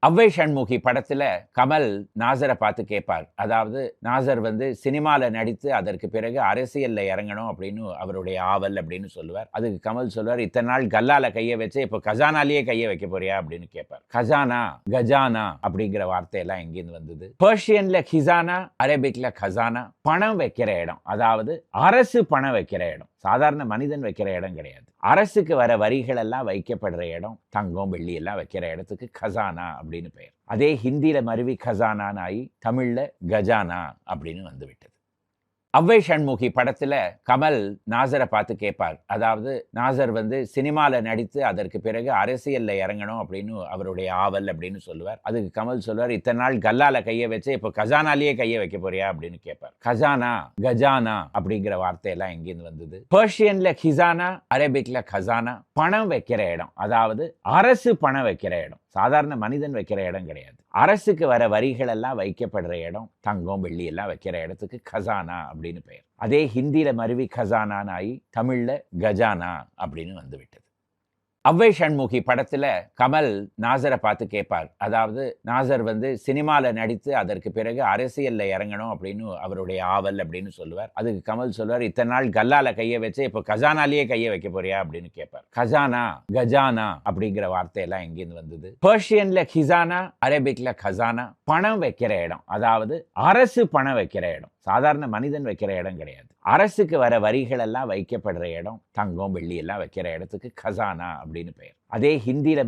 அவ்வை சண்முகி படத்துல கமல் நாசரை பார்த்து கேட்பார். அதாவது நாசர் சினிமால நடித்து அதற்கு பிறகு அரசியல்ல இறங்கணும் அப்படின்னு அவருடைய ஆவல் அப்படின்னு சொல்லுவார். அதுக்கு கமல் சொல்லுவார், இத்தனை நாள் கல்லால கைய வச்சு இப்போ கஜானாலேயே கைய வைக்க போறியா அப்படின்னு கேட்பார். கஜானா, கஜானா அப்படிங்கிற வார்த்தையெல்லாம் எங்கிருந்து வந்தது? பெர்ஷியன்ல கிசானா, அரபிக்ல கஜானா. பணம் வைக்கிற இடம், அதாவது அரசு பணம் வைக்கிற இடம், சாதாரண மனிதன் வைக்கிற இடம் கிடையாது. அரசுக்கு வர வரிகள் எல்லாம் வைக்கப்படுற இடம், தங்கம் வெள்ளி எல்லாம் வைக்கிற இடத்துக்கு கசானா அப்படின்னு பெயர். அதே ஹிந்தியில மருவி கசானான்னு ஆகி தமிழ்ல கஜானா அப்படின்னு வந்துவிட்டது. அவ்வை சண்முகி படத்துல கமல் நாசரை பார்த்து கேட்பார். அதாவது நாசர் சினிமால நடித்து அதற்கு பிறகு அரசியல்ல இறங்கணும் அப்படின்னு அவருடைய ஆவல் அப்படின்னு சொல்லுவார். அதுக்கு கமல் சொல்லுவார், இத்தனை நாள் கல்லால கைய வச்சு இப்போ கஜானாலேயே கைய வைக்க போறியா அப்படின்னு கேட்பார். கஜானா, கஜானா அப்படிங்கிற வார்த்தையெல்லாம் எங்கிருந்து வந்தது? பெர்ஷியன்ல கிசானா, அரபிக்ல கஜானா. பணம் வைக்கிற இடம், அதாவது அரசு பணம் வைக்கிற இடம், சாதாரண மனிதன் வைக்கிற இடம் கிடையாது. அரசுக்கு வர வரிகள் எல்லாம் வைக்கப்படுற இடம், தங்கம் வெள்ளி எல்லாம் வைக்கிற இடத்துக்கு கசானா அப்படின்னு பெயர். அதே ஹிந்தியில மருவி கசானான்னு ஆகி தமிழ்ல கஜானா அப்படின்னு வந்துவிட்டது. அவ்வை சண்முகி படத்துல கமல் நாசரை பார்த்து கேட்பார். அதாவது நாசர் சினிமால நடித்து அதற்கு பிறகு அரசியல்ல இறங்கணும் அப்படின்னு அவருடைய ஆவல் அப்படின்னு சொல்லுவார். அதுக்கு கமல் சொல்லுவார், இத்தனை நாள் கல்லால கைய வச்சு இப்போ கஜானாலேயே கைய வைக்க போறியா அப்படின்னு கேட்பார். கஜானா, கஜானா அப்படிங்கிற வார்த்தையெல்லாம் எங்கிருந்து வந்தது? பெர்ஷியன்ல கிசானா, அரபிக்ல கஜானா. பணம் வைக்கிற இடம், அதாவது அரசு பணம் வைக்கிற இடம், சாதாரண மனிதன் வைக்கிற இடம் கிடையாது. அரசுக்கு வர வரிகள் எல்லாம் வைக்கப்படுற இடம், தங்கம் வெள்ளி எல்லாம் வைக்கிற இடத்துக்கு கசானா அப்படின்னு பெயர். அதே ஹிந்தியில